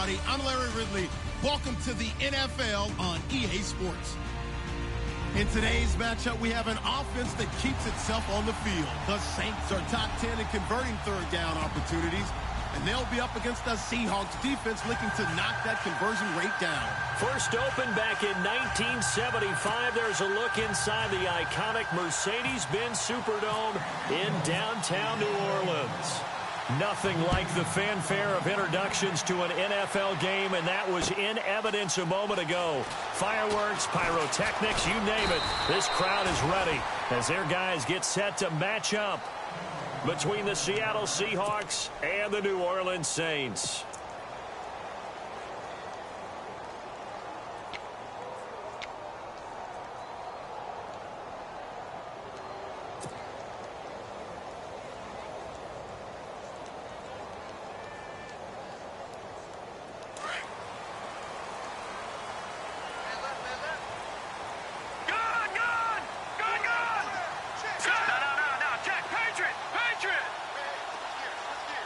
everybody. I'm Larry Ridley. Welcome to the NFL on EA Sports. In today's matchup, we have an offense that keeps itself on the field. The Saints are top 10 in converting third down opportunities, and they'll be up against the Seahawks defense looking to knock that conversion rate down. First opened back in 1975. There's a look inside the iconic Mercedes-Benz Superdome in downtown New Orleans. Nothing like the fanfare of introductions to an NFL game, and that was in evidence a moment ago. Fireworks, pyrotechnics, you name it. This crowd is ready as their guys get set to match up between the Seattle Seahawks and the New Orleans Saints.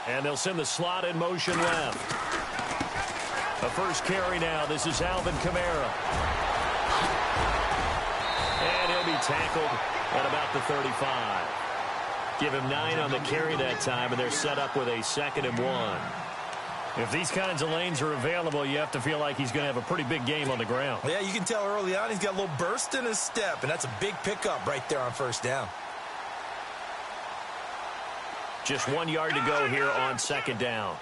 And they'll send the slot in motion left. The first carry now. This is Alvin Kamara. And he'll be tackled at about the 35. Give him 9 on the carry that time, and they're set up with a 2nd and 1. If these kinds of lanes are available, you have to feel like he's going to have a pretty big game on the ground. Yeah, you can tell early on he's got a little burst in his step, and that's a big pickup right there on first down. Just 1 yard to go here on 2nd down.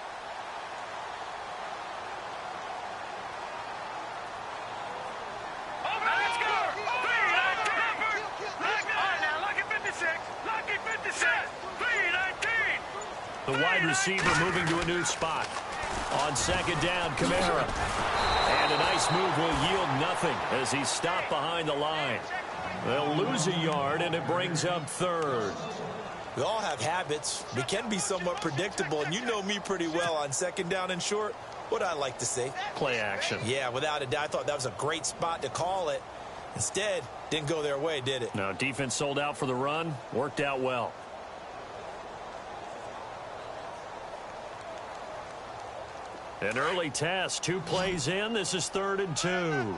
The wide receiver moving to a new spot. On 2nd down, Kamara. And a nice move will yield nothing as he's stopped behind the line. They'll lose a yard, and it brings up 3rd. We all have habits. We can be somewhat predictable, and you know me pretty well on 2nd down and short. What I like to say? Play action. Yeah, without a doubt. I thought that was a great spot to call it. Instead, didn't go their way, did it? No, defense sold out for the run. Worked out well. An early test. 2 plays in. This is 3rd and 2.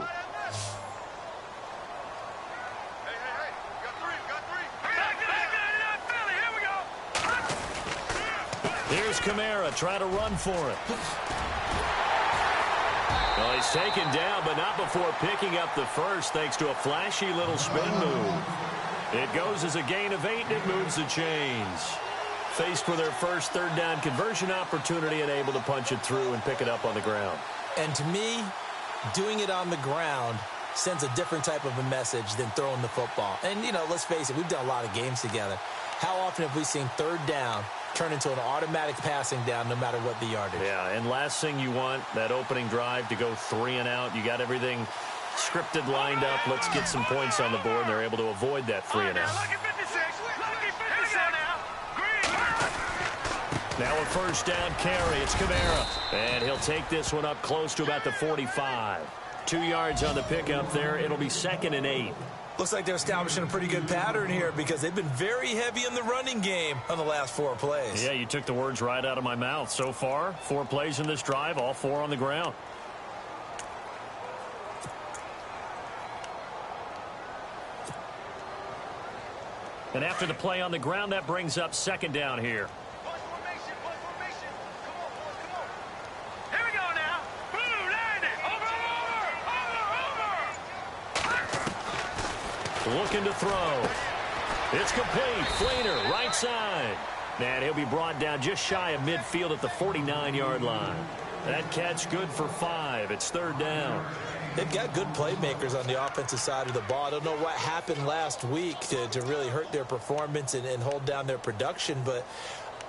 Here's Kamara trying to run for it. Well, he's taken down, but not before picking up the first thanks to a flashy little spin move. It goes as a gain of 8, and it moves the chains. Faced with their first 3rd down conversion opportunity and able to punch it through and pick it up on the ground. And to me, doing it on the ground sends a different type of a message than throwing the football. And, you know, let's face it, we've done a lot of games together. How often have we seen 3rd down turn into an automatic passing down no matter what the yardage? Yeah, and last thing you want, that opening drive to go 3 and out. You got everything scripted, lined up. Let's get some points on the board, and they're able to avoid that 3 and out. Now a first down carry. It's Kamara. And he'll take this one up close to about the 45. 2 yards on the pickup there. It'll be 2nd and 8. Looks like they're establishing a pretty good pattern here because they've been very heavy in the running game on the last 4 plays. Yeah, you took the words right out of my mouth. So far, 4 plays in this drive, all 4 on the ground. And after the play on the ground, that brings up 2nd down here. Looking to throw. It's complete. Flainer, right side. And he'll be brought down just shy of midfield at the 49-yard line. That catch good for 5. It's 3rd down. They've got good playmakers on the offensive side of the ball. I don't know what happened last week to really hurt their performance and hold down their production, but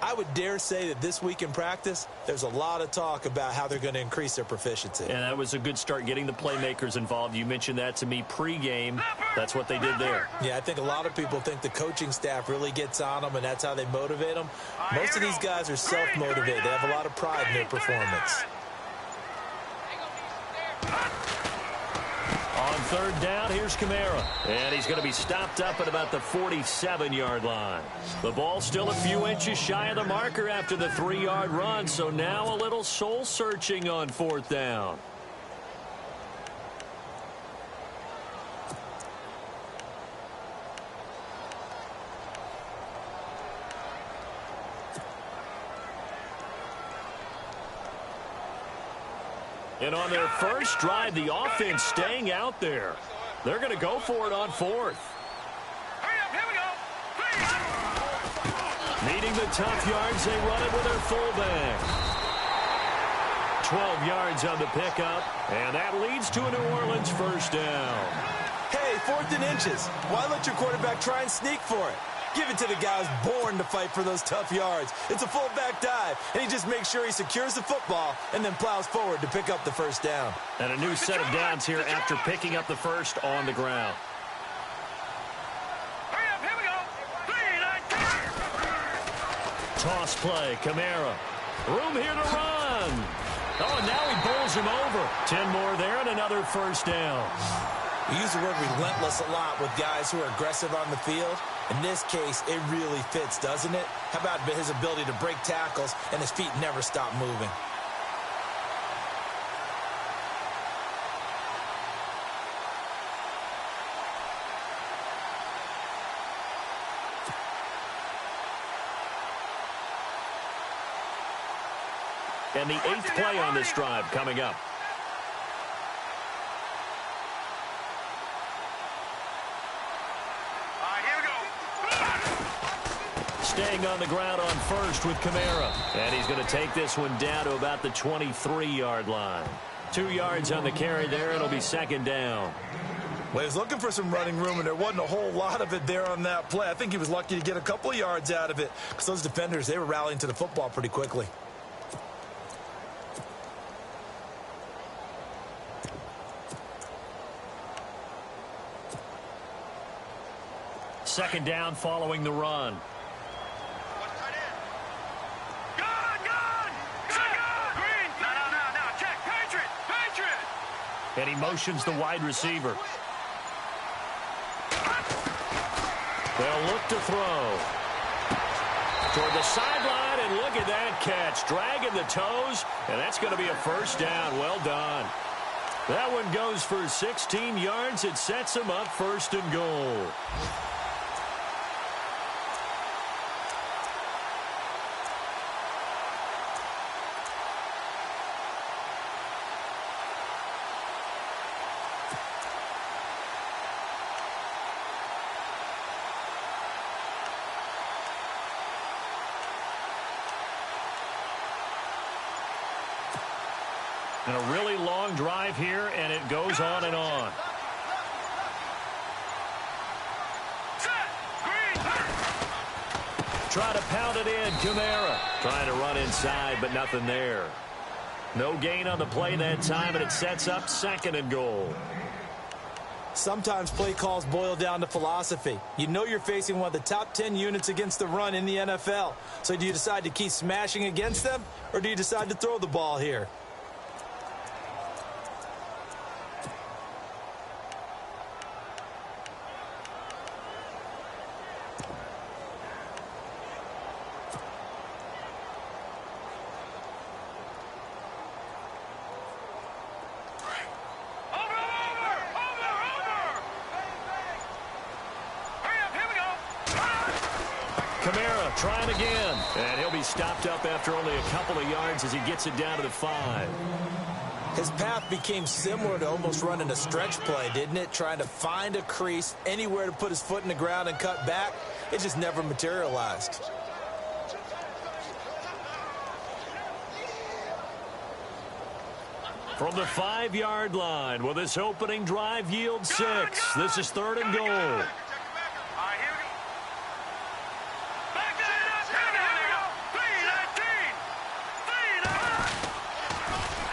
I would dare say that this week in practice, there's a lot of talk about how they're going to increase their proficiency. And that was a good start getting the playmakers involved. You mentioned that to me pregame. That's what they did there. Yeah, I think a lot of people think the coaching staff really gets on them, and that's how they motivate them. Most of these guys are self-motivated. They have a lot of pride in their performance. On On third down, here's Kamara. And he's going to be stopped up at about the 47-yard line. The ball still a few inches shy of the marker after the 3-yard run, so now a little soul-searching on fourth down. And on their first drive, the offense staying out there. They're going to go for it on fourth. Here we go. Needing the tough yards, they run it with their fullback. 12 yards on the pickup, and that leads to a New Orleans first down. Hey, 4th and inches. Why let your quarterback try and sneak for it? Give it to the guy who's born to fight for those tough yards. It's a fullback dive, and he just makes sure he secures the football and then plows forward to pick up the first down. And a new set of downs here after picking up the first on the ground. Hurry up, here we go. Toss play, Kamara. Room here to run. Oh, and now he bowls him over. 10 more there and another first down. We use the word relentless a lot with guys who are aggressive on the field. In this case, it really fits, doesn't it? How about his ability to break tackles and his feet never stop moving? And the 8th play on this drive coming up. Staying on the ground on first with Kamara. And he's going to take this one down to about the 23-yard line. 2 yards on the carry there. It'll be second down. Well, he was looking for some running room, and there wasn't a whole lot of it there on that play. I think he was lucky to get a couple of yards out of it because those defenders, they were rallying to the football pretty quickly. Second down following the run. And he motions the wide receiver. They'll look to throw. Toward the sideline, and look at that catch. Dragging the toes, and that's going to be a first down. Well done. That one goes for 16 yards. It sets him up first and goal. And a really long drive here, and it goes on and on. Try to pound it in, Kamara. Trying to run inside, but nothing there. No gain on the play that time, and it sets up second and goal. Sometimes play calls boil down to philosophy. You know you're facing one of the top 10 units against the run in the NFL. So do you decide to keep smashing against them, or do you decide to throw the ball here? Kamara trying again. And he'll be stopped up after only a couple of yards as he gets it down to the 5. His path became similar to almost running a stretch play, didn't it? Trying to find a crease, anywhere to put his foot in the ground and cut back. It just never materialized. From the 5-yard line, will this opening drive yield 6? This is third and goal.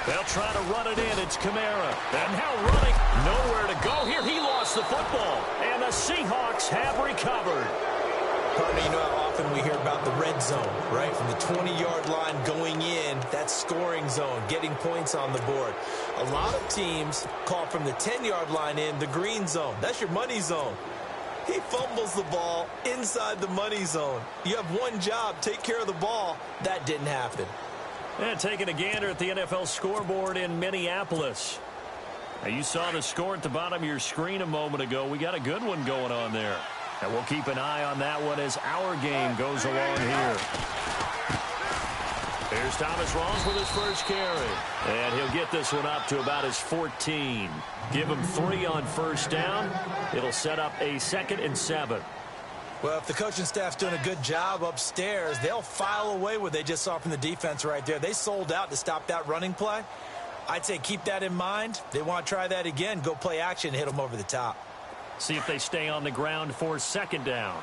They'll try to run it in. It's Kamara. And now running. Nowhere to go here. He lost the football. And the Seahawks have recovered. Partner, you know how often we hear about the red zone, right? From the 20-yard line going in, that scoring zone, getting points on the board. A lot of teams call from the 10-yard line in the green zone. That's your money zone. He fumbles the ball inside the money zone. You have one job, take care of the ball. That didn't happen. And taking a gander at the NFL scoreboard in Minneapolis. Now, you saw the score at the bottom of your screen a moment ago. We got a good one going on there. And we'll keep an eye on that one as our game goes along here. Here's Thomas Rawls with his first carry. And he'll get this one up to about his 14. Give him 3 on first down. It'll set up a 2nd and 7. Well, if the coaching staff's doing a good job upstairs, they'll file away what they just saw from the defense right there. They sold out to stop that running play. I'd say keep that in mind. They want to try that again. Go play action, hit them over the top. See if they stay on the ground for 2nd down.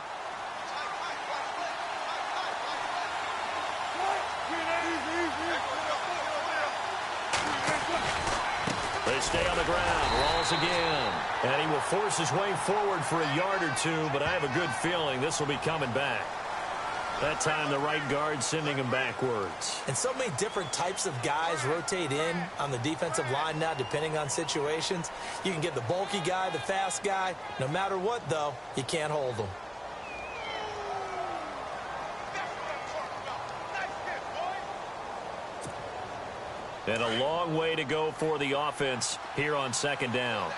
They stay on the ground. Rawls again. And he will force his way forward for a yard or 2, but I have a good feeling this will be coming back. That time the right guard sending him backwards. And so many different types of guys rotate in on the defensive line now depending on situations. You can get the bulky guy, the fast guy. No matter what, though, you can't hold them. And a long way to go for the offense here on 2nd down.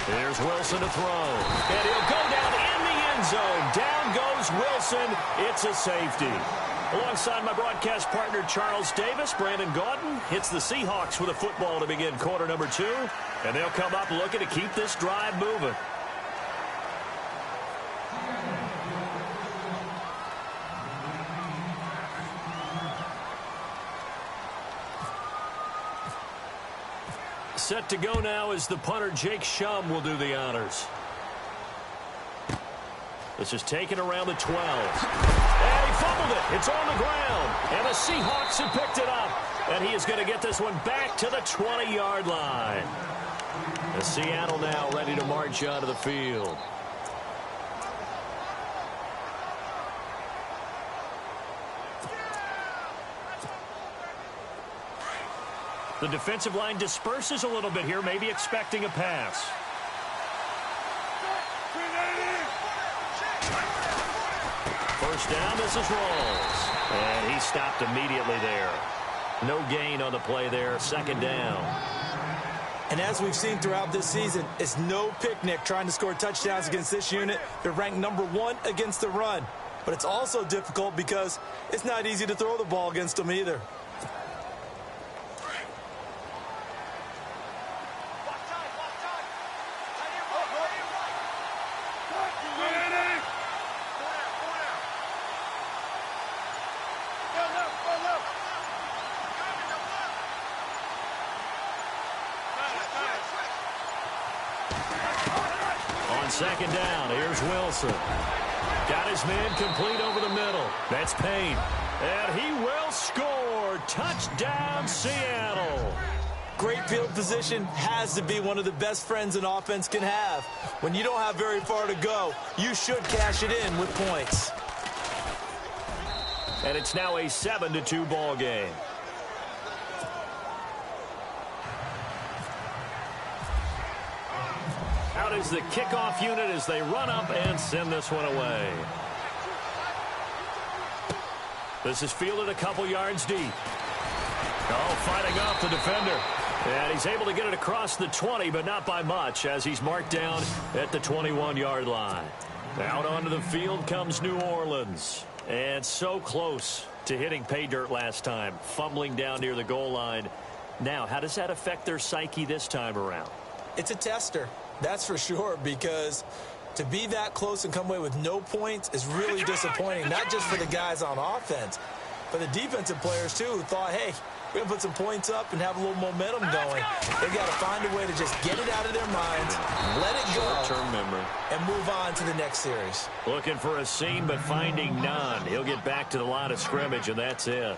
Here's Wilson to throw. And he'll go down in the end zone. Down goes Wilson. It's a safety. Alongside my broadcast partner, Charles Davis, Brandon Gaudin hits the Seahawks with a football to begin quarter number 2. And they'll come up looking to keep this drive moving. Set to go now as the punter Jake Shum will do the honors. This is taken around the 12. And he fumbled it. It's on the ground. And the Seahawks have picked it up. And he is going to get this one back to the 20-yard line. The Seattle now ready to march onto the field. The defensive line disperses a little bit here, maybe expecting a pass. First down, this is Rawls. And he stopped immediately there. No gain on the play there, 2nd down. And as we've seen throughout this season, it's no picnic trying to score touchdowns against this unit. They're ranked number 1 against the run. But it's also difficult because it's not easy to throw the ball against them either. On 2nd down, here's Wilson. Got his man complete over the middle. That's Payne. And he will score. Touchdown, Seattle. Great field position has to be one of the best friends an offense can have. When you don't have very far to go, you should cash it in with points. And it's now a 7-2 ball game. Out is the kickoff unit as they run up and send this one away. This is fielded a couple yards deep. Oh, fighting off the defender. And he's able to get it across the 20, but not by much, as he's marked down at the 21-yard line. Out onto the field comes New Orleans. And so close to hitting pay dirt last time, fumbling down near the goal line. Now, how does that affect their psyche this time around? It's a tester, that's for sure, because to be that close and come away with no points is really disappointing, not just for the guys on offense, but the defensive players, too, who thought, hey, we're going to put some points up and have a little momentum going. They've got to find a way to just get it out of their minds, let it go, short-term memory, and move on to the next series. Looking for a seam, but finding none. He'll get back to the line of scrimmage, and that's it.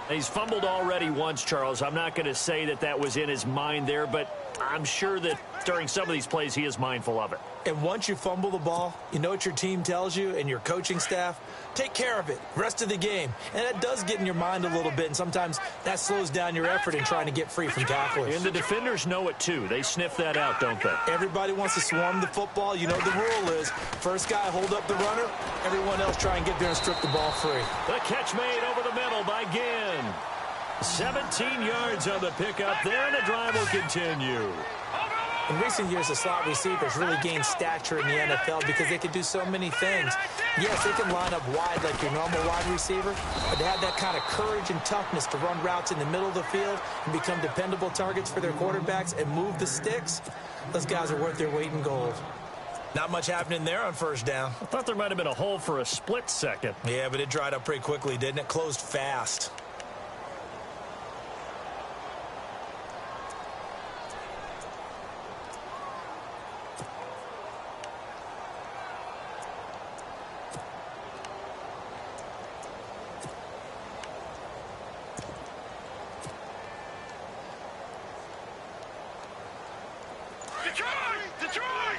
He's fumbled already once, Charles. I'm not going to say that that was in his mind there, but I'm sure that during some of these plays he is mindful of it. And once you fumble the ball, you know what your team tells you and your coaching staff? Take care of it rest of the game. And that does get in your mind a little bit, and sometimes that slows down your effort in trying to get free from tacklers. And the defenders know it, too. They sniff that out, don't they? Everybody wants to swarm the football. You know the rule is first guy hold up the runner, everyone else try and get there and strip the ball free. The catch made over the middle by Ginn. 17 yards on the pickup there, and the drive will continue. In recent years, the slot receivers really gained stature in the NFL because they can do so many things. Yes, they can line up wide like your normal wide receiver, but they have that kind of courage and toughness to run routes in the middle of the field and become dependable targets for their quarterbacks and move the sticks. Those guys are worth their weight in gold. Not much happening there on first down. I thought there might have been a hole for a split second. Yeah, but it dried up pretty quickly, didn't it? Closed fast. Detroit!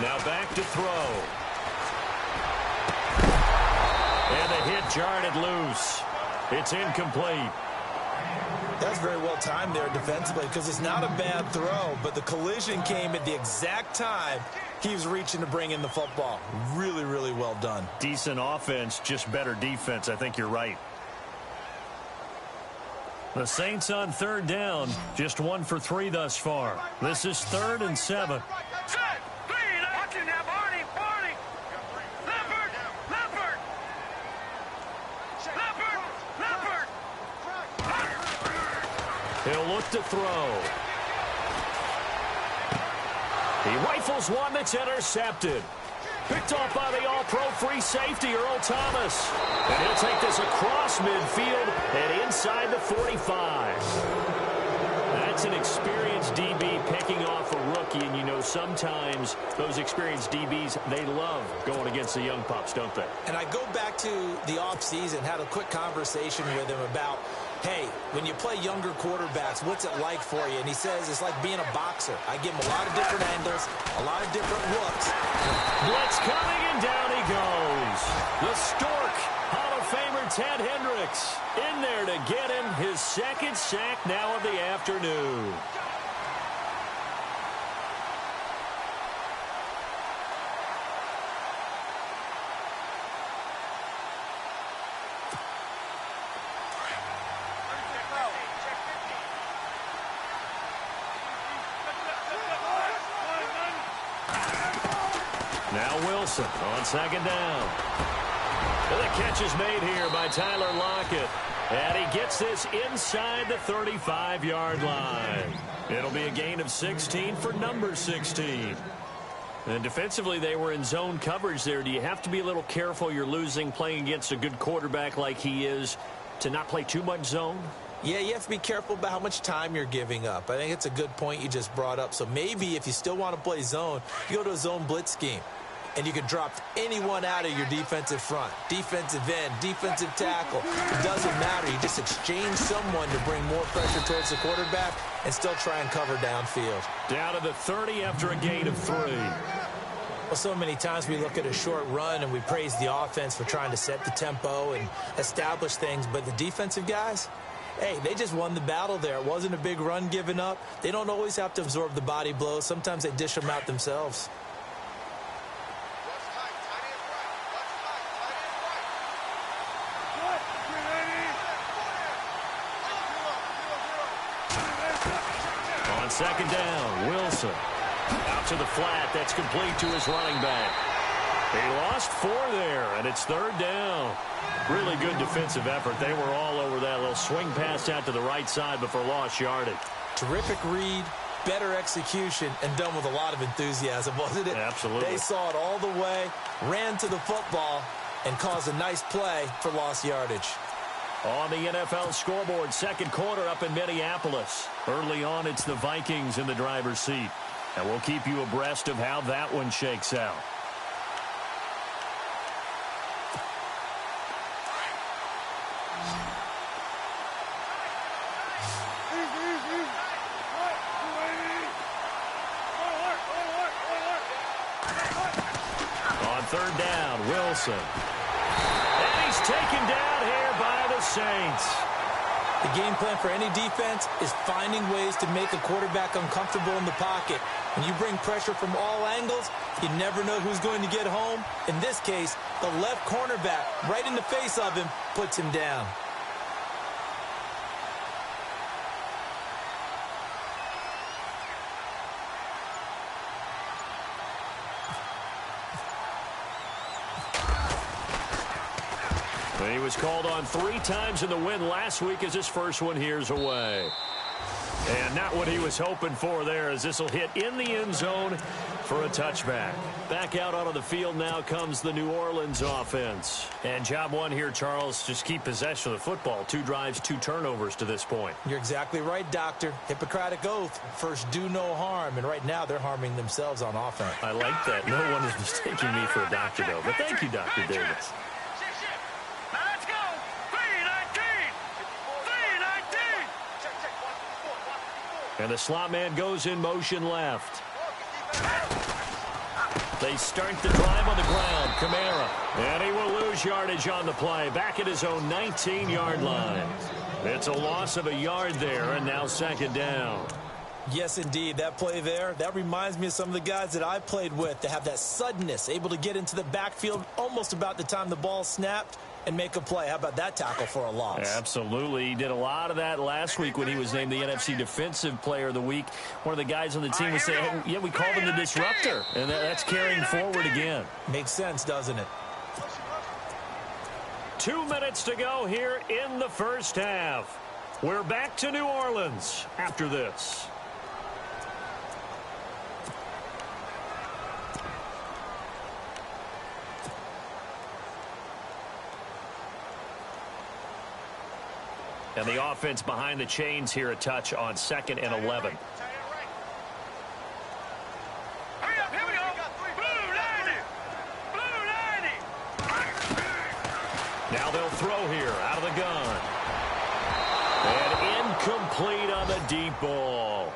Now back to throw. And the hit jarred it loose. It's incomplete. That's very well timed there defensively because it's not a bad throw, but the collision came at the exact time he was reaching to bring in the football. Really, really well done. Decent offense, just better defense. I think you're right. The Saints on third down, just 1 for 3 thus far. This is 3rd and 7. He'll look to throw. He rifles one that's intercepted. Picked off by the all-pro free safety, Earl Thomas. And he'll take this across midfield and inside the 45. That's an experienced DB picking off a rookie, and you know sometimes those experienced DBs, they love going against the young pups, don't they? And I go back to the offseason, had a quick conversation with him about, hey, when you play younger quarterbacks, what's it like for you? And he says it's like being a boxer. I give him a lot of different angles, a lot of different looks. Blitz coming, and down he goes. The Stork, Hall of Famer Ted Hendricks, in there to get him his second sack now of the afternoon. Now Wilson on second down. The catch is made here by Tyler Lockett. And he gets this inside the 35-yard line. It'll be a gain of 16 for number 16. And defensively, they were in zone coverage there. Do you have to be a little careful you're losing playing against a good quarterback like he is to not play too much zone? Yeah, you have to be careful about how much time you're giving up. I think it's a good point you just brought up. So maybe if you still want to play zone, you go to a zone blitz scheme. And you can drop anyone out of your defensive front. Defensive end, defensive tackle. It doesn't matter. You just exchange someone to bring more pressure towards the quarterback and still try and cover downfield. Down to the 30 after a gain of 3. Well, so many times we look at a short run and we praise the offense for trying to set the tempo and establish things. But the defensive guys, hey, they just won the battle there. It wasn't a big run given up. They don't always have to absorb the body blows. Sometimes they dish them out themselves. Second down, Wilson. Out to the flat. That's complete to his running back. He lost 4 there, and it's 3rd down. Really good defensive effort. They were all over that little swing pass out to the right side before lost yardage. Terrific read, better execution, and done with a lot of enthusiasm, wasn't it? Absolutely. They saw it all the way, ran to the football, and caused a nice play for lost yardage. On the NFL scoreboard, second quarter up in Minneapolis. Early on, it's the Vikings in the driver's seat. And we'll keep you abreast of how that one shakes out. On third down, Wilson. And he's taken down here by the Saints. The game plan for any defense is finding ways to make a quarterback uncomfortable in the pocket. When you bring pressure from all angles, you never know who's going to get home. In this case, the left cornerback, right in the face of him, puts him down. He was called on 3 times in the win last week as his first one here's away. And not what he was hoping for there, as this will hit in the end zone for a touchback. Back out onto the field now comes the New Orleans offense. And job one here, Charles, just keep possession of the football. 2 drives, 2 turnovers to this point. You're exactly right, Doctor. Hippocratic oath. First, do no harm. And right now, they're harming themselves on offense. I like that. No one is mistaking me for a doctor, though. But thank you, Dr. Davis. And the slot man goes in motion left. They start the drive on the ground. Kamara. And he will lose yardage on the play. Back at his own 19-yard line. It's a loss of a yard there, and now second down. Yes, indeed. That play there, that reminds me of some of the guys that I played with. They have that suddenness, able to get into the backfield almost about the time the ball snapped and make a play. How about that tackle for a loss? Absolutely. He did a lot of that last week when he was named the NFC Defensive Player of the Week. One of the guys on the team would say, hey, yeah, we called him the disruptor. And that's carrying forward again. Makes sense, doesn't it? 2 minutes to go here in the first half. We're back to New Orleans after this. And the offense behind the chains here a touch on 2nd and 11. Hurry up, here we go. Blue 90. Blue 90. Now they'll throw here out of the gun. And incomplete on the deep ball.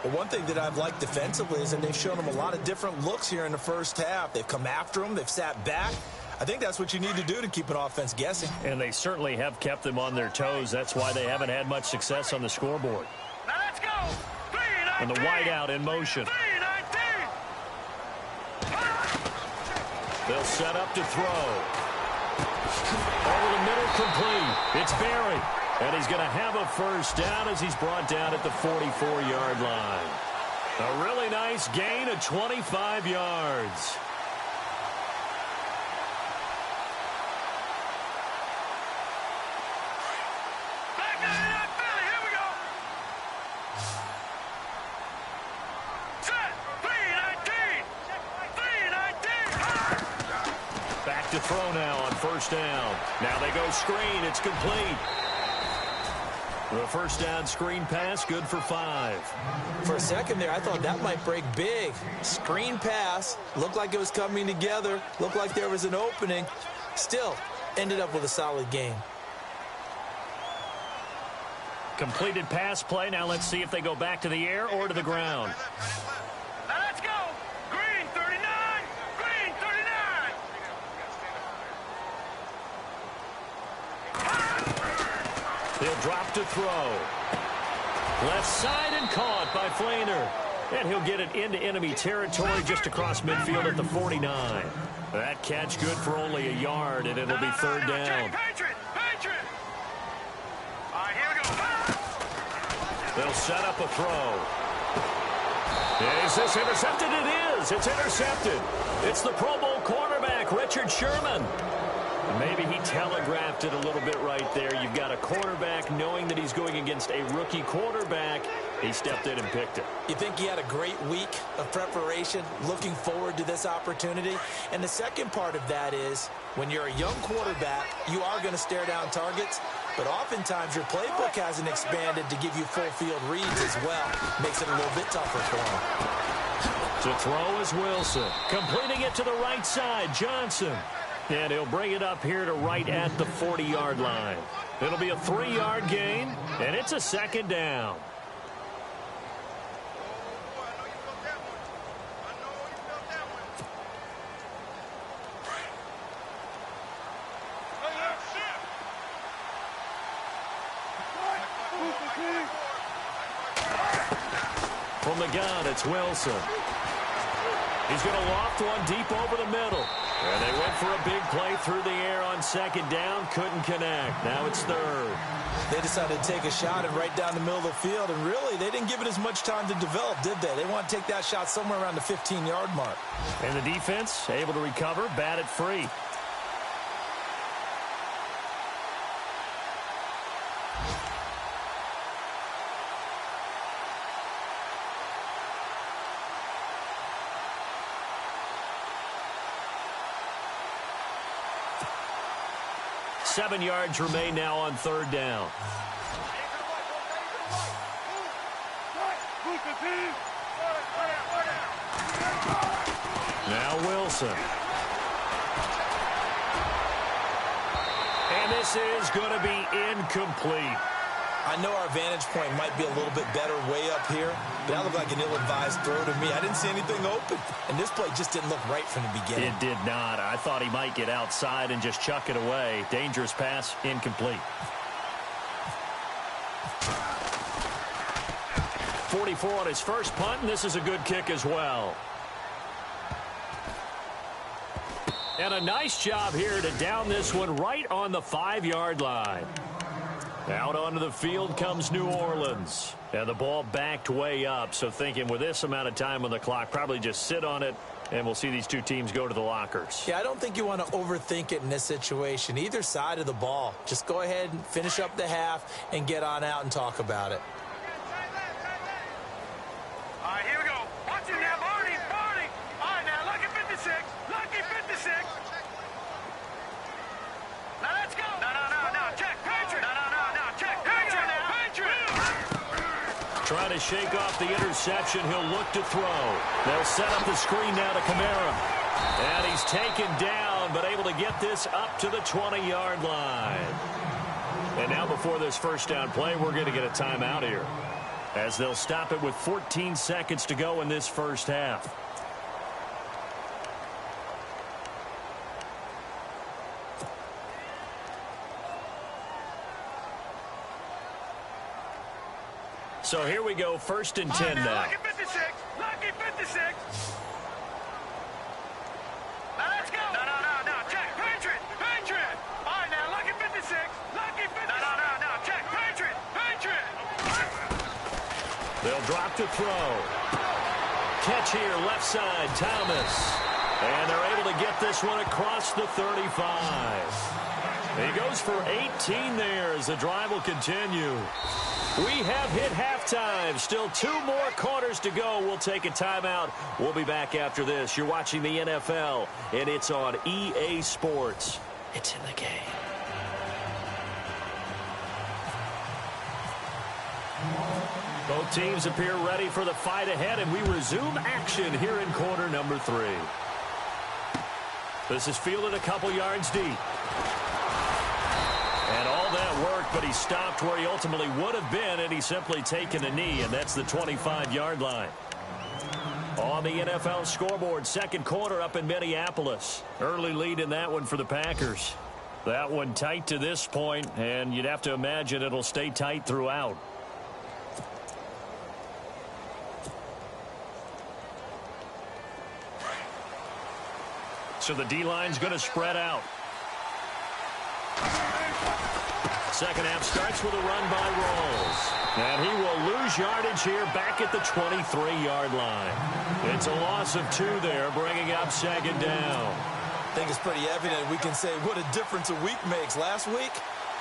Well, one thing that I've liked defensively is that they've shown them a lot of different looks here in the first half. They've come after them. They've sat back. I think that's what you need to do to keep an offense guessing. And they certainly have kept them on their toes. That's why they haven't had much success on the scoreboard. Now let's go. And the wideout in motion. They'll set up to throw. Over the middle, complete. It's Barry. And he's going to have a first down as he's brought down at the 44-yard line. A really nice gain of 25 yards. To throw now on first down. Now they go screen. It's complete. The first down screen pass, good for 5. For a second there, I thought that might break big. Screen pass, looked like it was coming together, looked like there was an opening. Still, ended up with a solid game. Completed pass play. Now let's see if they go back to the air or to the ground. Now let's go. Green 39. Green 39. He'll drop to throw. Left side and caught by Flainer. And he'll get it into enemy territory just across midfield at the 49. That catch good for only a yard, and it'll be third down. Patriot. All right, here we go. They'll set up a throw. Is this intercepted? It is. It's intercepted. It's the Pro Bowl cornerback, Richard Sherman. Maybe he telegraphed it a little bit right there. You've got a quarterback knowing that he's going against a rookie quarterback. He stepped in and picked it. You think he had a great week of preparation, looking forward to this opportunity? And the second part of that is, when you're a young quarterback, you are going to stare down targets, but oftentimes your playbook hasn't expanded to give you full field reads as well. Makes it a little bit tougher for him. To throw is Wilson. Completing it to the right side, Johnson. And he'll bring it up here to right at the 40-yard line. It'll be a 3-yard gain, and it's a second down. From the gun, it's Wilson. He's going to loft one deep over the middle. And they went for a big play through the air on second down. Couldn't connect. Now it's third. They decided to take a shot and right down the middle of the field. And really, they didn't give it as much time to develop, did they? They want to take that shot somewhere around the 15-yard mark. And the defense able to recover, bat it free. Seven yards remain now on third down. Now Wilson. And this is going to be incomplete. I know our vantage point might be a little bit better way up here, but that looked like an ill-advised throw to me. I didn't see anything open, and this play just didn't look right from the beginning. It did not. I thought he might get outside and just chuck it away. Dangerous pass, incomplete. 44 on his first punt, and this is a good kick as well. And a nice job here to down this one right on the 5-yard line. Out onto the field comes New Orleans. And the ball backed way up, so thinking with this amount of time on the clock, probably just sit on it, and we'll see these two teams go to the lockers. Yeah, I don't think you want to overthink it in this situation. Either side of the ball. Just go ahead and finish up the half and get on out and talk about it. All right, here we go. Watch it now, Barney. All right, now, lucky 56. Lucky 56. Now, let's go. No. Check. Patriot. No. Check. Patriot now. Patriot. Trying to shake off the interception. He'll look to throw. They'll set up the screen now to Kamara. And he's taken down, but able to get this up to the 20-yard line. And now before this first down play, we're going to get a timeout here, as they'll stop it with 14 seconds to go in this first half. So here we go, 1st and 10 now. Lucky 56. Lucky 56. Now let's go. No. Check. Patriot. All right, now, lucky 56. Lucky 56. No. Check. Patriot. They'll drop to throw. Catch here, left side, Thomas. And they're able to get this one across the 35. He goes for 18 there as the drive will continue. We have hit halftime. Still 2 more quarters to go. We'll take a timeout. We'll be back after this. You're watching the NFL, and it's on EA Sports. It's in the game. Both teams appear ready for the fight ahead, and we resume action here in quarter number 3. This is fielded a couple yards deep. And all that work, but he stopped where he ultimately would have been, and he's simply taken a knee, and that's the 25-yard line. On the NFL scoreboard, second quarter up in Minneapolis. Early lead in that one for the Packers. That one tight to this point, and you'd have to imagine it'll stay tight throughout. So the D-line's going to spread out. Second half starts with a run by Rolls. And he will lose yardage here back at the 23-yard line. It's a loss of 2 there, bringing up second down. I think it's pretty evident we can say what a difference a week makes. Last week,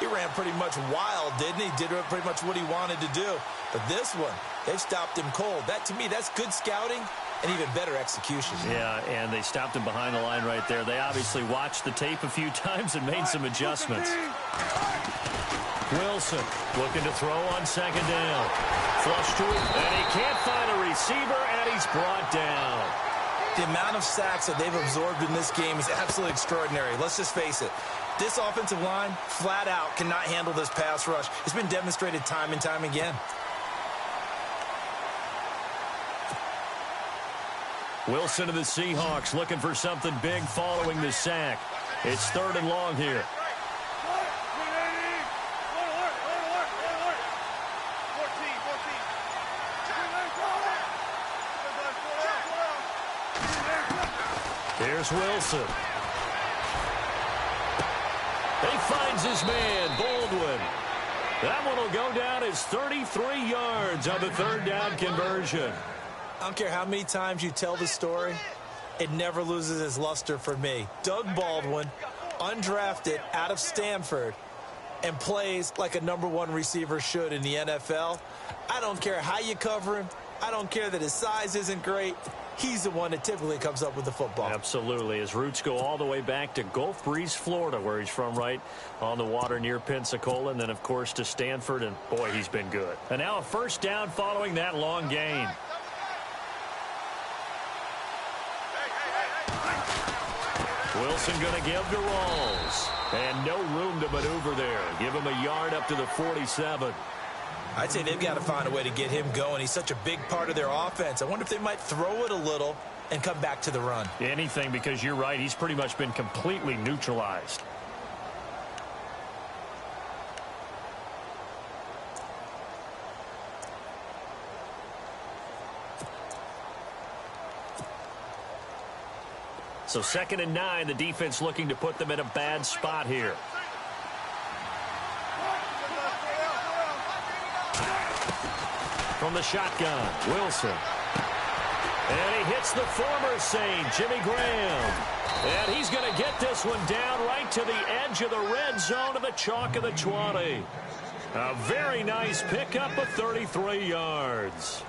he ran pretty much wild, didn't he? Did pretty much what he wanted to do. But this one, they've stopped him cold. That, to me, that's good scouting and even better execution. Yeah, and they stopped him behind the line right there. They obviously watched the tape a few times and made some adjustments. Wilson looking to throw on second down. Flush to it, and he can't find a receiver, and he's brought down. The amount of sacks that they've absorbed in this game is absolutely extraordinary. Let's just face it. This offensive line, flat out, cannot handle this pass rush. It's been demonstrated time and time again. Wilson of the Seahawks looking for something big following the sack. It's 3rd and long here. Here's Wilson. He finds his man, Baldwin. That one will go down as 33 yards on the 3rd down conversion. I don't care how many times you tell the story, it never loses its luster for me. Doug Baldwin, undrafted out of Stanford, and plays like a #1 receiver should in the NFL. I don't care how you cover him. I don't care that his size isn't great. He's the one that typically comes up with the football. Absolutely. His roots go all the way back to Gulf Breeze, Florida, where he's from, right on the water near Pensacola, and then, of course, to Stanford, and, boy, he's been good. And now a 1st down following that long gain. Wilson going to give to Rawls. And no room to maneuver there. Give him a yard up to the 47. I'd say they've got to find a way to get him going. He's such a big part of their offense. I wonder if they might throw it a little and come back to the run. Anything, because you're right. He's pretty much been completely neutralized. So 2nd and 9, the defense looking to put them in a bad spot here. From the shotgun, Wilson. And he hits the former Saint, Jimmy Graham. And he's going to get this one down right to the edge of the red zone of the chalk of the 20. A very nice pickup of 33 yards.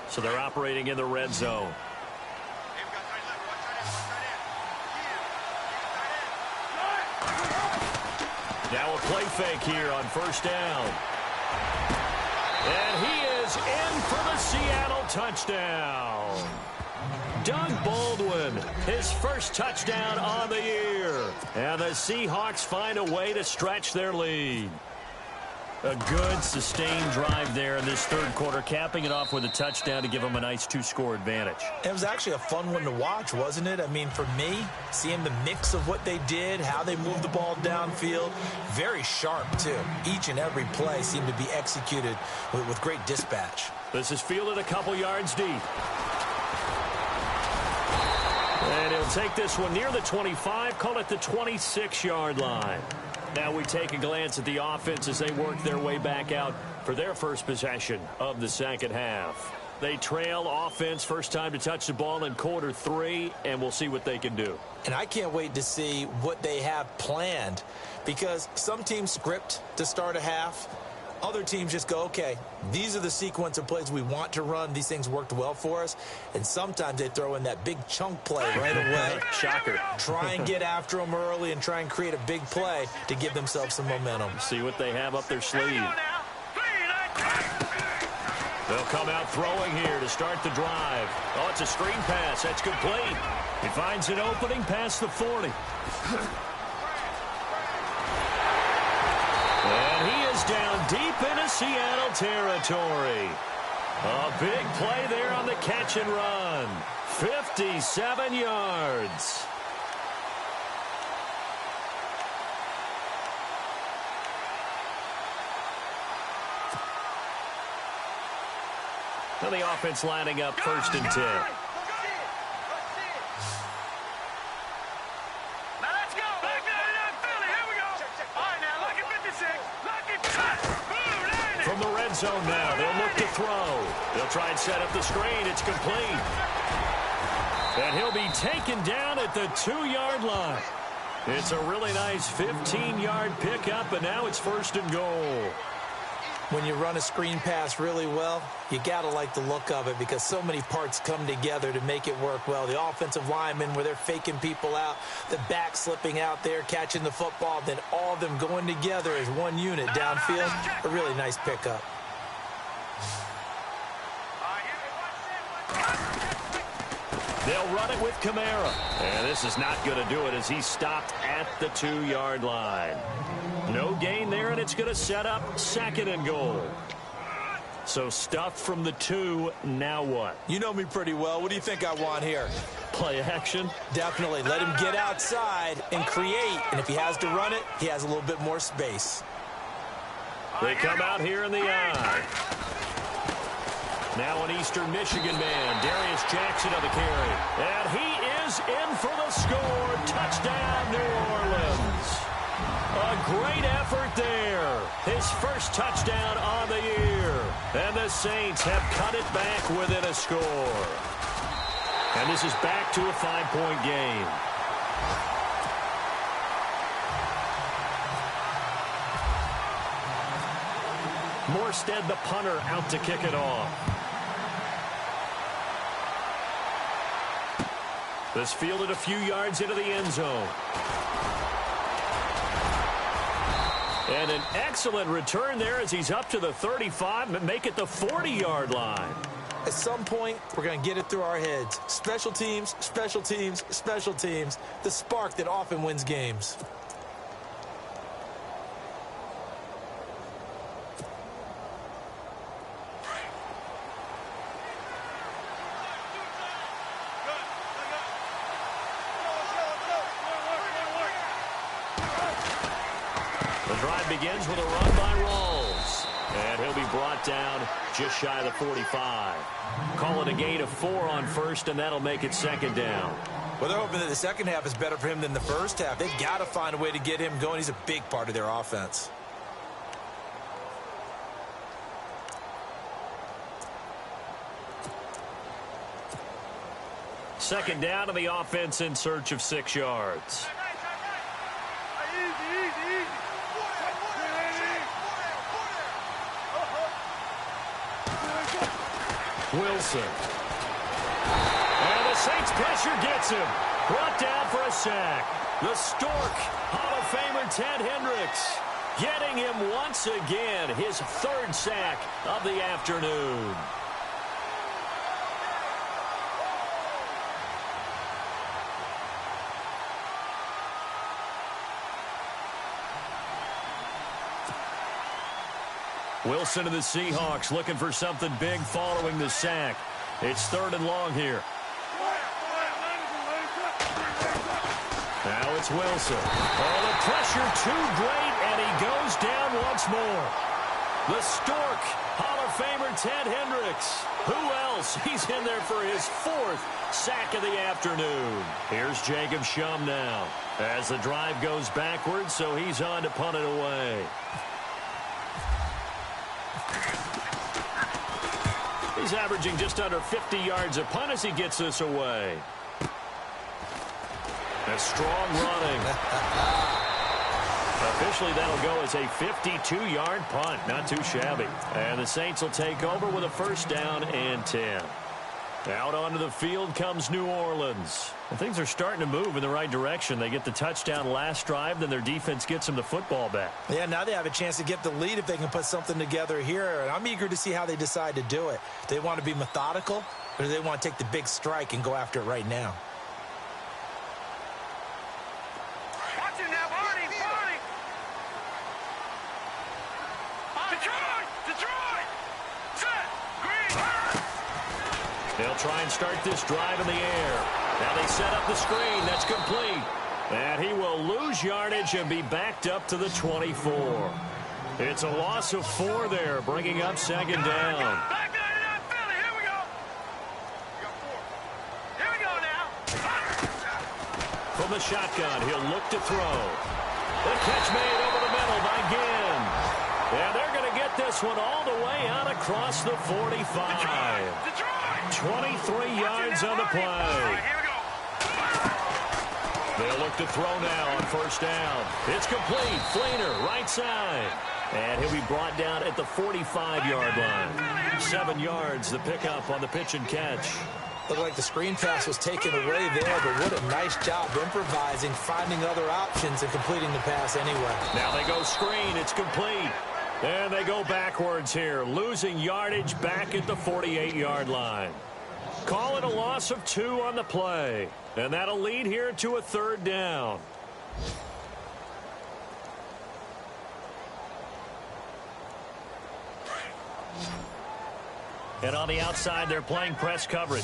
So they're operating in the red zone. Now a play fake here on 1st down. And he is in for the Seattle touchdown. Doug Baldwin, his first touchdown on the year. And the Seahawks find a way to stretch their lead. A good, sustained drive there in this 3rd quarter, capping it off with a touchdown to give them a nice 2-score advantage. It was actually a fun one to watch, wasn't it? I mean, for me, seeing the mix of what they did, how they moved the ball downfield, very sharp, too. Each and every play seemed to be executed with great dispatch. This is fielded a couple yards deep. And he'll take this one near the 25, call it the 26-yard line. Now we take a glance at the offense as they work their way back out for their first possession of the 2nd half. They trail offense, first time to touch the ball in quarter 3, and we'll see what they can do. And I can't wait to see what they have planned, because some teams script to start a half. Other teams just go, okay, these are the sequence of plays we want to run. These things worked well for us. And sometimes they throw in that big chunk play right away. Shocker. Try and get after them early and try and create a big play to give themselves some momentum. See what they have up their sleeve. They'll come out throwing here to start the drive. Oh, it's a screen pass. That's complete. He finds an opening past the 40. And he is down deep into Seattle territory. A big play there on the catch and run. 57 yards. Now the offense lining up 1st and 10. From the red zone now, they'll look to throw. They'll try and set up the screen. It's complete. And he'll be taken down at the 2-yard line. It's a really nice 15-yard pickup, and now it's 1st and goal. When you run a screen pass really well, you got to like the look of it because so many parts come together to make it work well. The offensive linemen, where they're faking people out, the back slipping out there, catching the football, then all of them going together as one unit downfield. A really nice pickup. They'll run it with Kamara. And this is not going to do it as he's stopped at the 2-yard line. No gain there, and it's going to set up 2nd and goal. So stuffed from the 2, now what? You know me pretty well. What do you think I want here? Play action? Definitely. Let him get outside and create. And if he has to run it, he has a little bit more space. They come out here in the eye. Now an Eastern Michigan man, Darius Jackson on the carry. And he is in for the score. Touchdown, New Orleans. A great effort there. His first touchdown on the year. And the Saints have cut it back within a score. And this is back to a 5-point game. Morstead, the punter, out to kick it off. This fielded a few yards into the end zone. And an excellent return there as he's up to the 35 and make it the 40-yard line. At some point, we're going to get it through our heads. Special teams, special teams, special teams. The spark that often wins games. The drive begins with a run by Rawls. And he'll be brought down just shy of the 45. Call it a gain of 4 on first, and that'll make it 2nd down. Well, they're hoping that the second half is better for him than the first half. They've got to find a way to get him going. He's a big part of their offense. Second down, and the offense in search of 6 yards. Wilson. And the Saints pressure gets him. Brought down for a sack. The Stork, Hall of Famer Ted Hendricks, getting him once again, his 3rd sack of the afternoon. Wilson and the Seahawks looking for something big following the sack. It's 3rd and long here. Now it's Wilson. Oh, the pressure too great, and he goes down once more. The Stork, Hall of Famer Ted Hendricks. Who else? He's in there for his 4th sack of the afternoon. Here's Jacob Shum now as the drive goes backwards, so he's on to punt it away. He's averaging just under 50 yards a punt as he gets this away. A strong running. Officially, that'll go as a 52-yard punt. Not too shabby. And the Saints will take over with a 1st down and 10. Out onto the field comes New Orleans. And things are starting to move in the right direction. They get the touchdown last drive, then their defense gets them the football back. Yeah, now they have a chance to get the lead if they can put something together here. And I'm eager to see how they decide to do it. Do they want to be methodical, or do they want to take the big strike and go after it right now? Watch it now, Barney! Detroit! Set! Green! They'll try and start this drive in the air. Now they set up the screen. That's complete. And he will lose yardage and be backed up to the 24. It's a loss of 4 there, bringing up 2nd down. Back there in Philly. Here we go. Here we go now. From the shotgun, he'll look to throw. The catch made over the middle by Ginn. And they're going to get this one all the way out across the 45. Detroit! 23 yards on the play. Here we go. They'll look to throw now on 1st down. It's complete. Fleener, right side. And he'll be brought down at the 45-yard line. 7 yards, the pickup on the pitch and catch. Looked like the screen pass was taken away there, but what a nice job improvising, finding other options, and completing the pass anyway. Now they go screen. It's complete. And they go backwards here, losing yardage back at the 48-yard line. Call it a loss of 2 on the play. And that'll lead here to a 3rd down. And on the outside, they're playing press coverage.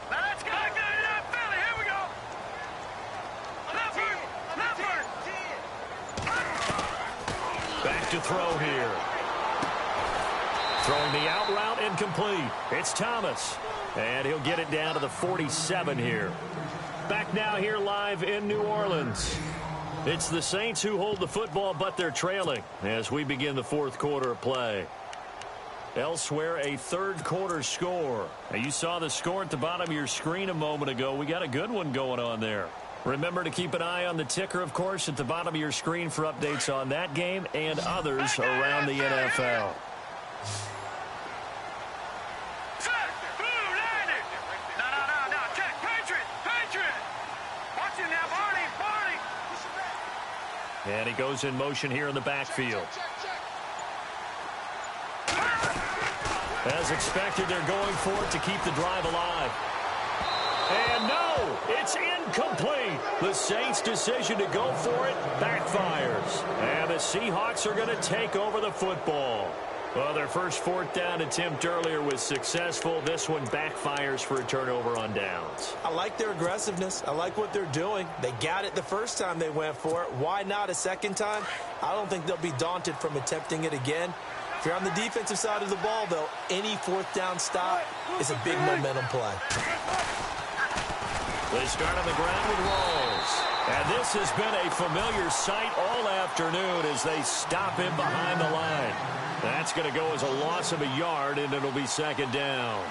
Let's go. Philly, here we go. Back to throw here. Throwing the out route incomplete. It's Thomas. And he'll get it down to the 47 here. Back now here live in New Orleans. It's the Saints who hold the football, but they're trailing as we begin the 4th quarter of play. Elsewhere, a 3rd quarter score. Now, you saw the score at the bottom of your screen a moment ago. We got a good one going on there. Remember to keep an eye on the ticker, of course, at the bottom of your screen for updates on that game and others around the NFL. And he goes in motion here in the backfield. As expected, they're going for it to keep the drive alive. And no, it's incomplete. The Saints' decision to go for it backfires. And the Seahawks are going to take over the football. Well, their first 4th down attempt earlier was successful. This one backfires for a turnover on downs. I like their aggressiveness. I like what they're doing. They got it the first time they went for it. Why not a second time? I don't think they'll be daunted from attempting it again. If you're on the defensive side of the ball, though, any 4th down stop is a big momentum play. They start on the ground with Rawls. And this has been a familiar sight all afternoon as they stop him behind the line. That's going to go as a loss of a yard, and it'll be 2nd down.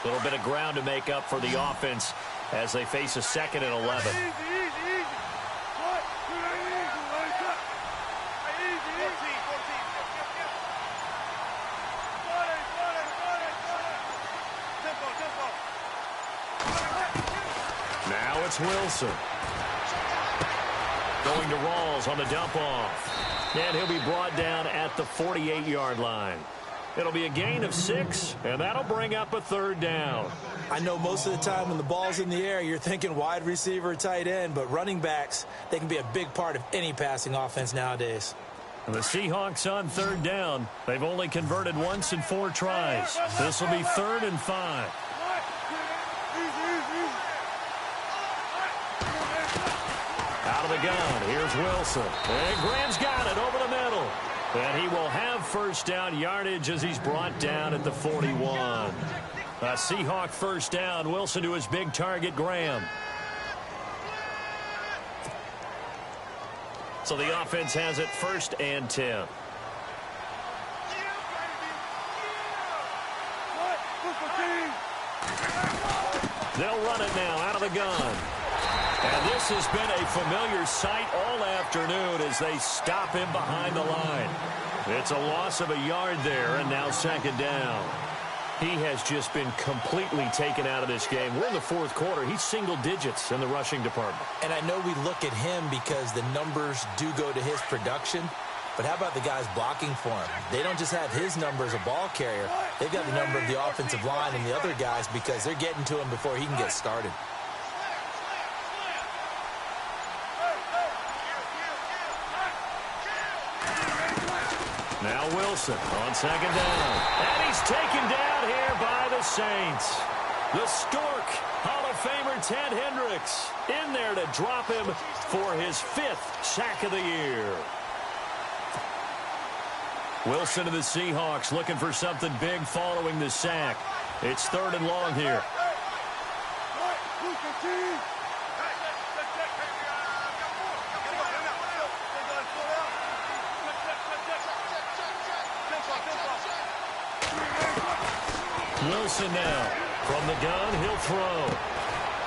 A little bit of ground to make up for the offense as they face a 2nd and 11. Now it's Wilson. Going to Rawls on the dump off. And he'll be brought down at the 48-yard line. It'll be a gain of 6, and that'll bring up a 3rd down. I know most of the time when the ball's in the air, you're thinking wide receiver, tight end, but running backs, they can be a big part of any passing offense nowadays. And the Seahawks on 3rd down. They've only converted once in 4 tries. This will be 3rd and 5. Out of the gun, here's Wilson. And Graham's got it over the middle. And he will have 1st down yardage as he's brought down at the 41. A Seahawk 1st down. Wilson to his big target, Graham. So the offense has it 1st and 10. They'll run it now out of the gun. And this has been a familiar sight all afternoon as they stop him behind the line. It's a loss of a yard there, and now 2nd down. He has just been completely taken out of this game. We're in the 4th quarter. He's single digits in the rushing department. And I know we look at him because the numbers do go to his production. But how about the guys blocking for him? They don't just have his number as a ball carrier. They've got the number of the offensive line and the other guys because they're getting to him before he can get started. Now Wilson on 2nd down. And he's taken down here by the Saints. The Stork, Hall of Famer Ted Hendricks, in there to drop him for his 5th sack of the year. Wilson to the Seahawks looking for something big following the sack. It's 3rd and long here. Wilson now. From the gun, he'll throw.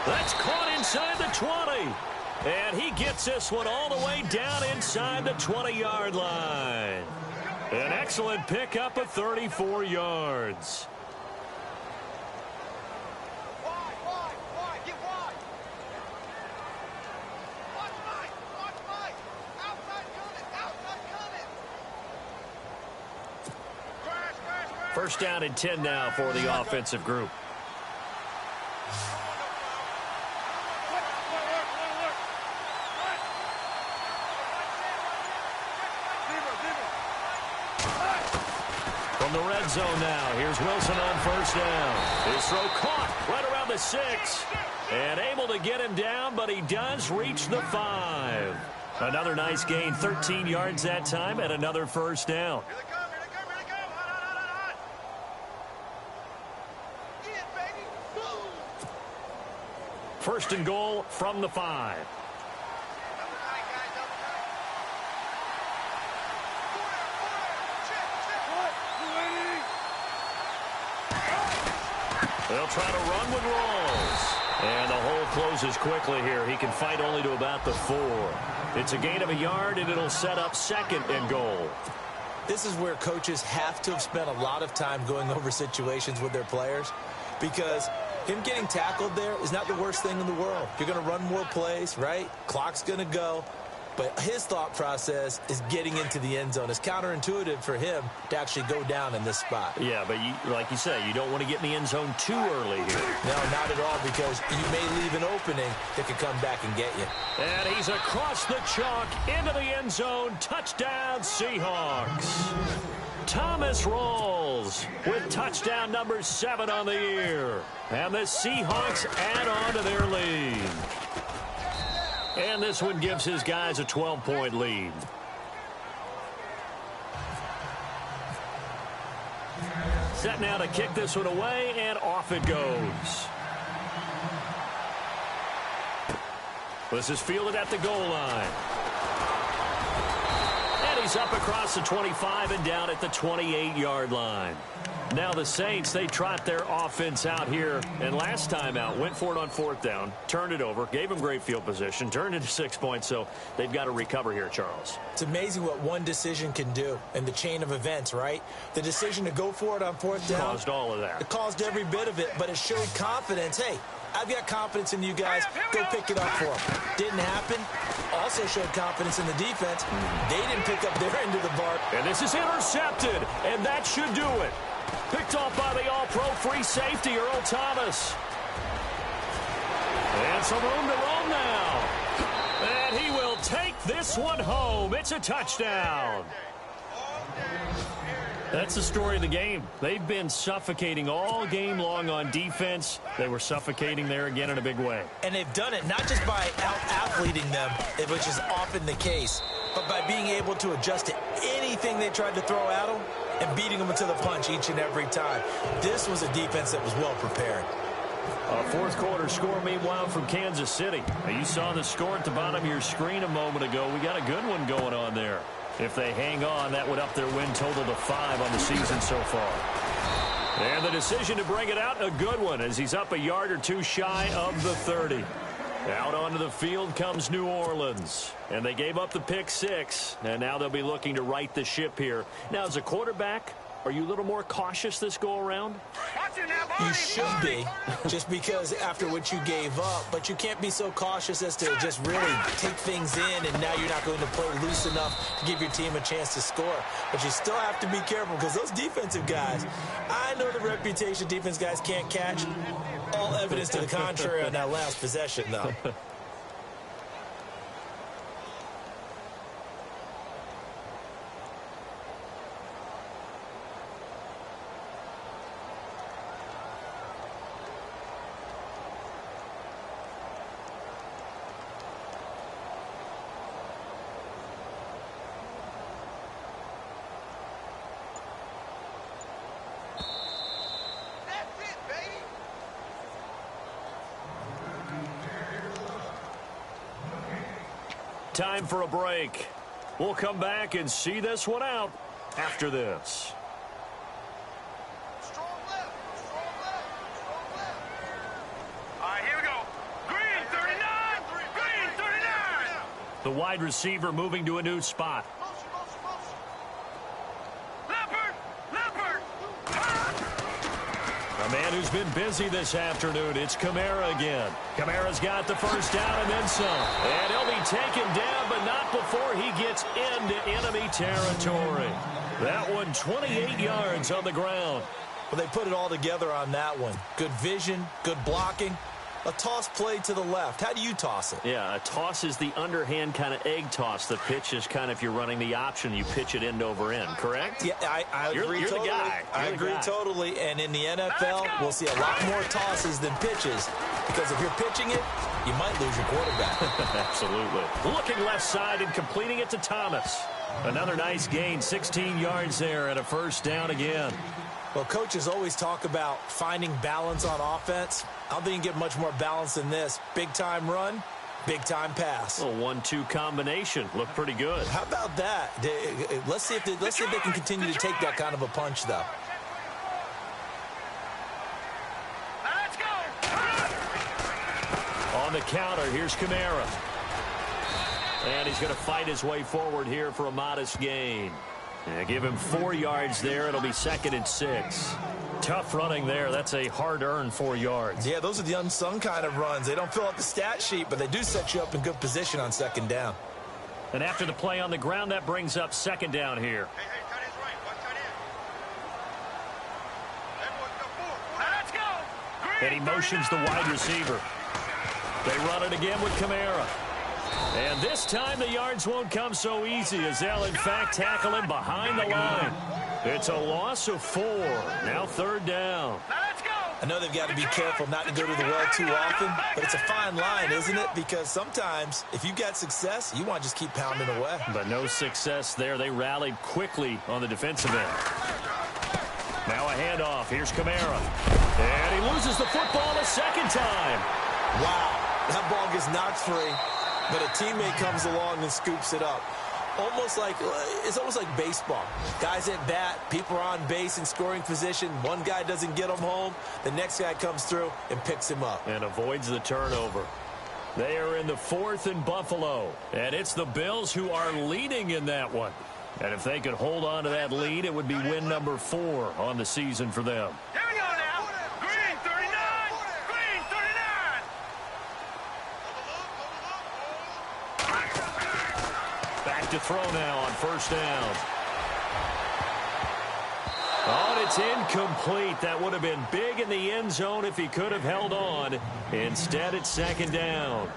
That's caught inside the 20. And he gets this one all the way down inside the 20-yard line. An excellent pickup of 34 yards. First down and 10 now for the offensive group. From the red zone now, here's Wilson on first down. His throw caught right around the 6. And able to get him down, but he does reach the 5. Another nice gain, 13 yards that time, and another first down. First and goal from the 5. They'll try to run with Rolls. And the hole closes quickly here. He can fight only to about the 4. It's a gain of a yard, and it'll set up second and goal. This is where coaches have to have spent a lot of time going over situations with their players, because him getting tackled there is not the worst thing in the world. You're going to run more plays, right? Clock's going to go. But his thought process is getting into the end zone. It's counterintuitive for him to actually go down in this spot. Yeah, but like you say, you don't want to get in the end zone too early here. No, not at all, because you may leave an opening that could come back and get you. And he's across the chalk into the end zone. Touchdown, Seahawks. Thomas Rawls with touchdown number 7 on the year. And the Seahawks add on to their lead. And this one gives his guys a 12-point lead. Set now to kick this one away, and off it goes. This is fielded at the goal line. And he's up across the 25 and down at the 28-yard line. Now the Saints, they trot their offense out here. And last time out, went for it on 4th down, turned it over, gave them great field position, turned it to 6 points. So they've got to recover here, Charles. It's amazing what one decision can do in the chain of events, right? The decision to go for it on 4th down. Caused all of that. It caused every bit of it, but it showed confidence. Hey, I've got confidence in you guys. Go pick it up for them. Didn't happen. Also showed confidence in the defense. They didn't pick up their end of the bark. And this is intercepted, and that should do it. Picked off by the all-pro free safety, Earl Thomas. And some room to roam now. And he will take this one home. It's a touchdown. That's the story of the game. They've been suffocating all game long on defense. They were suffocating there again in a big way. And they've done it not just by out-athleting them, which is often the case, but by being able to adjust to anything they tried to throw at them and beating them to the punch each and every time. This was a defense that was well prepared. A fourth quarter score, meanwhile, from Kansas City. Now, you saw the score at the bottom of your screen a moment ago. We got a good one going on there. If they hang on, that would up their win total to 5 on the season so far. And the decision to bring it out, a good one, as he's up a yard or 2 shy of the 30. Out onto the field comes New Orleans. And they gave up the pick 6. And now they'll be looking to right the ship here. Now, as a quarterback, are you a little more cautious this go-around? You should be, just because after what you gave up. But you can't be so cautious as to just really take things in, and now you're not going to play loose enough to give your team a chance to score. But you still have to be careful, because those defensive guys, I know the reputation defense guys can't catch. All evidence to the contrary on that last possession, though. Time for a break. We'll come back and see this one out after this. Strong left. Strong The wide receiver moving to a new spot. A man who's been busy this afternoon, it's Kamara again. Kamara's got the first down and then some. And he'll be taken down, but not before he gets into enemy territory. That one, 28 yards on the ground. Well, they put it all together on that one. Good vision, good blocking. A toss play to the left. How do you toss it? Yeah, a toss is the underhand kind of egg toss. The pitch is kind of, if you're running the option, you pitch it end over end, correct? Yeah, I agree you're totally. The guy. I agree totally. And in the NFL, we'll see a lot more tosses than pitches. Because if you're pitching it, you might lose your quarterback. Absolutely. Looking left side and completing it to Thomas. Another nice gain, 16 yards there and a first down again. Well, coaches always talk about finding balance on offense. I don't think you can get much more balance than this. Big-time run, big-time pass. A 1-2 combination. Looked pretty good. How about that? Let's see if they can continue to take that kind of a punch, though. Let's go. On the counter, here's Kamara. And he's going to fight his way forward here for a modest gain. Give him 4 yards there. It'll be 2nd and 6. Tough running there. That's a hard-earned 4 yards. Yeah, those are the unsung kind of runs. They don't fill out the stat sheet, but they do set you up in good position on 2nd down. And after the play on the ground, that brings up 2nd down here. Hey, tight end's right. Watch tight end. Let's go. And he motions the wide receiver. They run it again with Kamara. And this time the yards won't come so easy as they'll, in fact, tackle him behind the line. It's a loss of 4. Now 3rd down. Let's go. I know they've got to be careful not to go to the well too often, but it's a fine line, isn't it? Because sometimes if you've got success, you want to just keep pounding away. But no success there. They rallied quickly on the defensive end. Now a handoff. Here's Kamara. And he loses the football a 2nd time. Wow. That ball gets knocked free, but a teammate comes along and scoops it up. It's almost like baseball. Guys at bat, people are on base in scoring position. One guy doesn't get him home. The next guy comes through and picks him up. And avoids the turnover. They are in the 4th in Buffalo. And it's the Bills who are leading in that one. And if they could hold on to that lead, it would be win number 4 on the season for them. Here we go now. Green 39. Green 39. Back to throw now on 1st down. Oh, and it's incomplete. That would have been big in the end zone if he could have held on. Instead, it's 2nd down.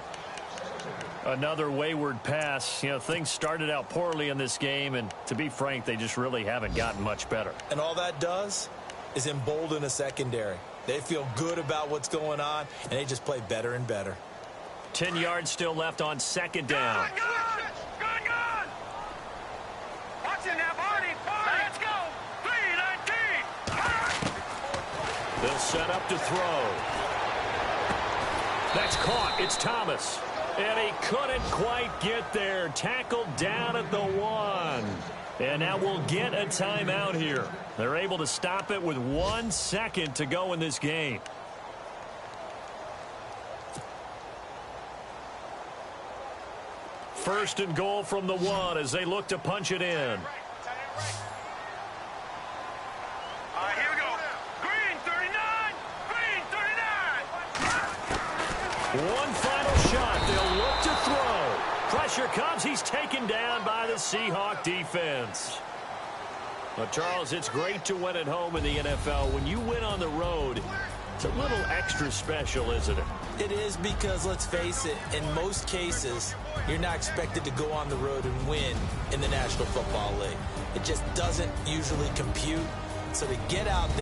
Another wayward pass. You know, things started out poorly in this game, and to be frank, they just really haven't gotten much better. And all that does is embolden a secondary. They feel good about what's going on, and they just play better and better. 10 yards still left on 2nd down. Good. Watch it now, Barney. Let's go. 3-19. They'll set up to throw. That's caught. It's Thomas. And he couldn't quite get there. Tackled down at the 1. And now we'll get a timeout here. They're able to stop it with 1 second to go in this game. First and goal from the 1 as they look to punch it in. All right, here we go. Green 39. Green 39. One final shot. They'll look to throw. Pressure comes. He's taken down by the Seahawk defense. Well, Charles, it's great to win at home in the NFL. When you win on the road, it's a little extra special, isn't it? It is because, let's face it, in most cases, you're not expected to go on the road and win in the National Football League. It just doesn't usually compute. So to get out there,